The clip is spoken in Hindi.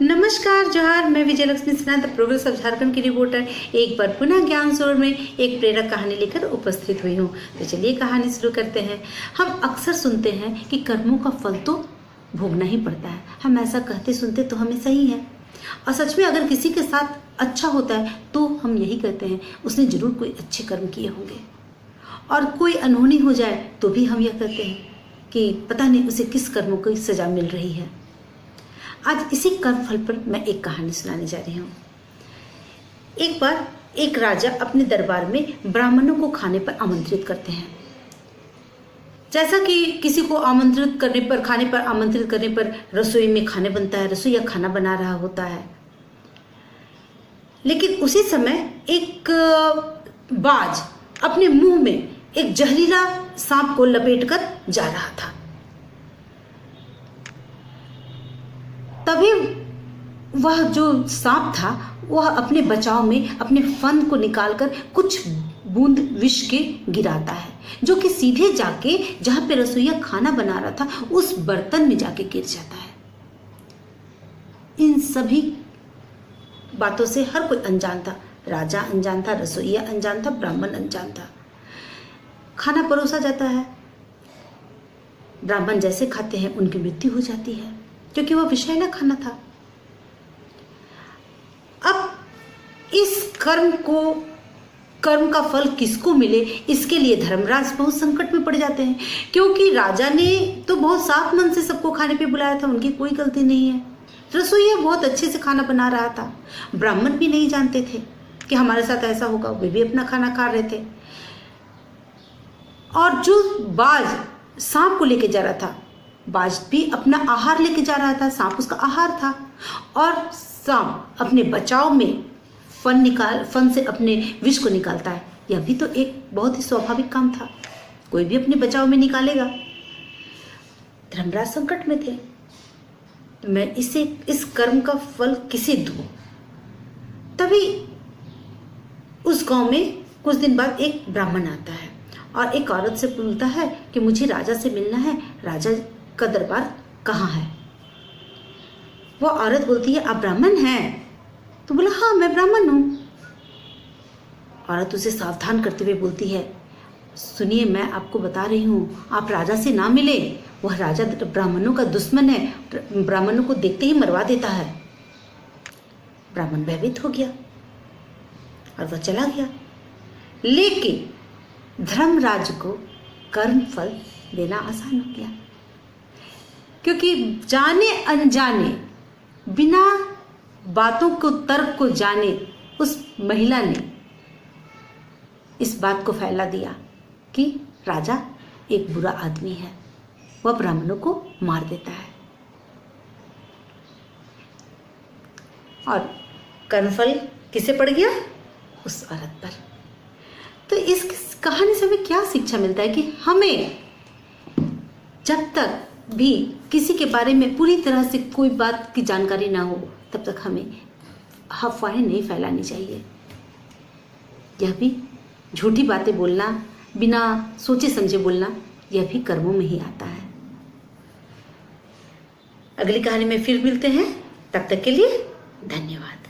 नमस्कार जोहार, मैं Vijayalakshmi Sinha the progress of Jharkhand की रिपोर्टर एक बार पुनः ज्ञान शोर में एक प्रेरक कहानी लेकर उपस्थित हुई हूँ। तो चलिए कहानी शुरू करते हैं। हम अक्सर सुनते हैं कि कर्मों का फल तो भोगना ही पड़ता है। हम ऐसा कहते सुनते तो हमें सही है, और सच में अगर किसी के साथ अच्छा होता है तो हम यही कहते हैं उसने जरूर कोई अच्छे कर्म किए होंगे, और कोई अनहोनी हो जाए तो भी हम यह कहते हैं कि पता नहीं उसे किस कर्मों की सजा मिल रही है। आज इसी कर्म फल पर मैं एक कहानी सुनाने जा रही हूँ। एक बार एक राजा अपने दरबार में ब्राह्मणों को खाने पर आमंत्रित करते हैं। जैसा कि किसी को आमंत्रित करने पर, खाने पर आमंत्रित करने पर रसोई में खाने बनता है, रसोईया खाना बना रहा होता है। लेकिन उसी समय एक बाज अपने मुंह में एक जहरीला सांप को लपेटकर जा रहा था। तभी वह जो सांप था वह अपने बचाव में अपने फन को निकालकर कुछ बूंद विष के गिराता है, जो कि सीधे जाके जहां पे रसोईया खाना बना रहा था उस बर्तन में जाके गिर जाता है। इन सभी बातों से हर कोई अनजान था। राजा अनजान था, रसोईया अनजान था, ब्राह्मण अनजान था। खाना परोसा जाता है। ब्राह्मण जैसे खाते हैं उनकी मृत्यु हो जाती है, क्योंकि वह विषैला खाना था। अब इस कर्म का फल किसको मिले, इसके लिए धर्मराज बहुत संकट में पड़ जाते हैं, क्योंकि राजा ने तो बहुत साफ मन से सबको खाने पे बुलाया था, उनकी कोई गलती नहीं है। रसोईया बहुत अच्छे से खाना बना रहा था। ब्राह्मण भी नहीं जानते थे कि हमारे साथ ऐसा होगा, वे भी अपना खाना खा रहे थे। और जो बाज सांप को लेके जा रहा था, बाज भी अपना आहार लेके जा रहा था, सांप उसका आहार था। और सांप अपने बचाव में फन से अपने विष को निकालता है। यह भी तो एक बहुत ही स्वाभाविक काम था, कोई भी अपने बचाव में निकालेगा। धर्मराज संकट में थे, तो मैं इस कर्म का फल किसे दूं? तभी उस गांव में कुछ दिन बाद एक ब्राह्मण आता है और एक औरत से बोलता है कि मुझे राजा से मिलना है, राजा का दरबार कहाँ है? वो औरत बोलती है आप ब्राह्मण हैं? तो बोला हाँ मैं ब्राह्मण हूँ। औरत उसे सावधान करते हुए बोलती है सुनिए, मैं आपको बता रही हूँ आप राजा से ना मिले, वह राजा ब्राह्मणों का दुश्मन है, ब्राह्मणों को देखते ही मरवा देता है। ब्राह्मण भयभीत हो गया और वह चला गया। लेकिन धर्मराज को कर्म फल देना आसान हो गया, क्योंकि जाने अनजाने बिना बातों को तर्क को जाने उस महिला ने इस बात को फैला दिया कि राजा एक बुरा आदमी है, वह ब्राह्मणों को मार देता है। और कर्मफल किसे पड़ गया? उस औरत पर। तो इस कहानी से हमें क्या शिक्षा मिलता है कि हमें जब तक भी किसी के बारे में पूरी तरह से कोई बात की जानकारी ना हो तब तक हमें अफवाहें नहीं फैलानी चाहिए। यह भी झूठी बातें बोलना, बिना सोचे समझे बोलना, यह भी कर्मों में ही आता है। अगली कहानी में फिर मिलते हैं, तब तक के लिए धन्यवाद।